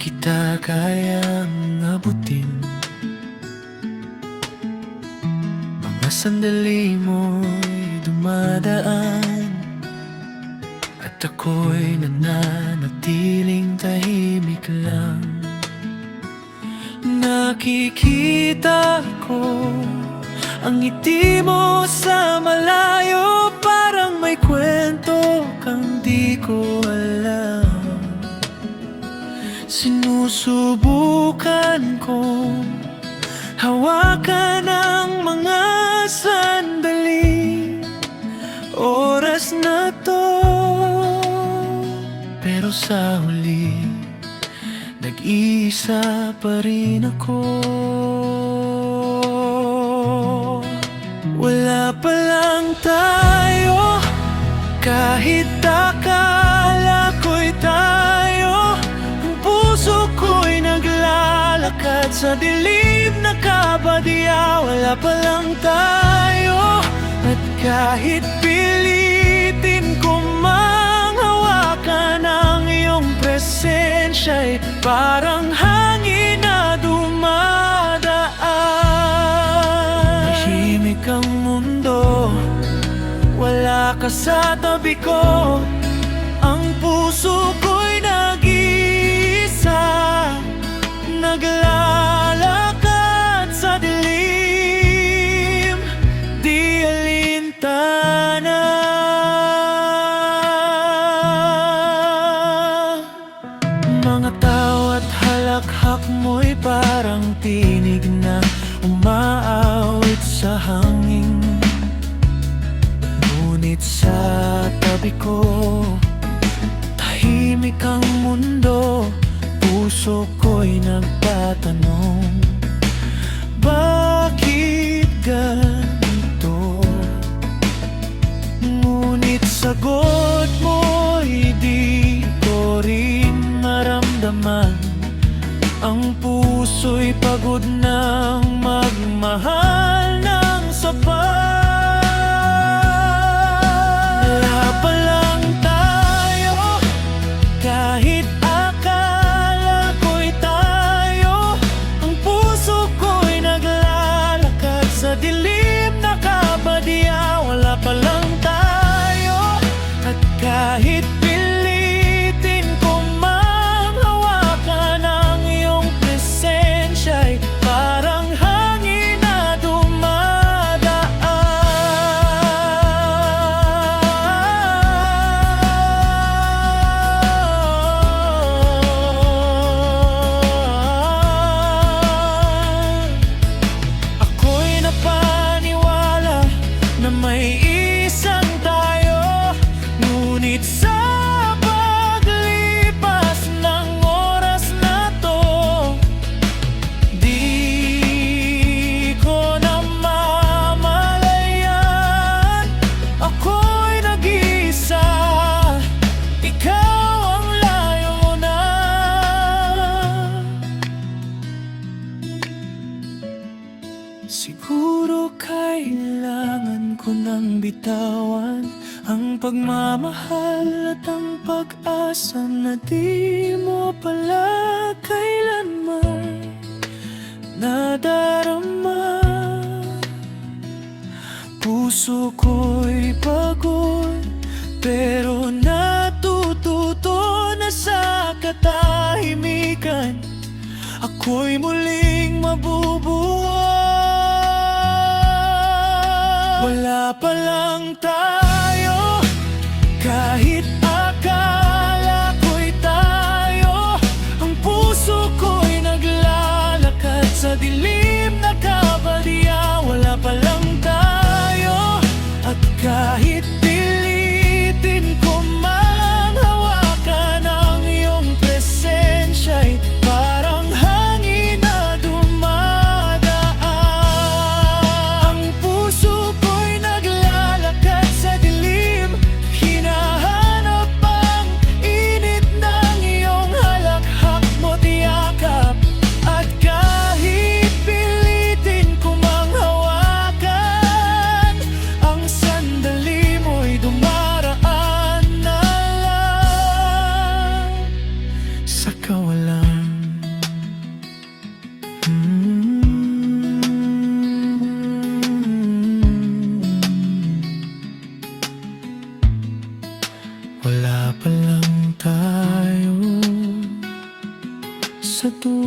kita kayang abutin. Mga sandali mo'y dumadaan at ako'y nananatiling tahimik lang. Nakikita ko ang ngiti mo sa malayo, parang may kwento kang di ko alam. Sinusubukan kong hawakan ang mga sandali, oras na to, pero sa huli nag-iisa pa rin ako. Wala pa lang tayo, kahit akala ko'y tayo. Ang puso ko'y naglalakad sa dilim na kabadya. Wala pa lang tayo, at kahit pilitin ko mang hawakan ang iyong presensya'y parang hangin na dumadaan. Tahimik ang mundo, wala ka sa tabi ko. Ang puso ko'y nag-iisa, naglalakad sa dilim, di alintana. Mga tao at halakhak mo'y parang tinig na umaawit sa hangin. Ngunit sa tabi ko, tahimik ang mundo. Puso ko'y nagtatanong, bakit ganito? Ngunit sagot mo'y di ko rin maramdaman. Ang puso'y pagod ng magmahal ng sapat. Wala pa lang tayo, kahit akala ko'y tayo. Ang puso ko'y naglalakad sa dilim na kabadya. Wala pa lang tayo, at kahit pilitin ko mang hawakan ang iyong presensya'y parang hangin na dumadaan. Ako'y napaniwala na may isang tayo, ngunit sa paglipas ng oras na to, di ko na mamalayan. Ako'y nag-iisa, ikaw ang layo na. Siguro kailangan ko nang bitawan ang pagmamahal at ang pag-asa na di mo pala kailanman nadarama. Puso ko'y pagod, pero natututo na sa katahimikan. Ako'y muling mabubuhay. Wala pa lang tayo, kahit akala ko'y tayo. Ang puso ko'y naglalakad sa dilim na kabadya. Wala pa lang tayo, at kahit pilitin ko mang hawakan ang iyong presensya'y parang hangin na dumadaan. Ang puso ko'y naglalakad sa sa dulo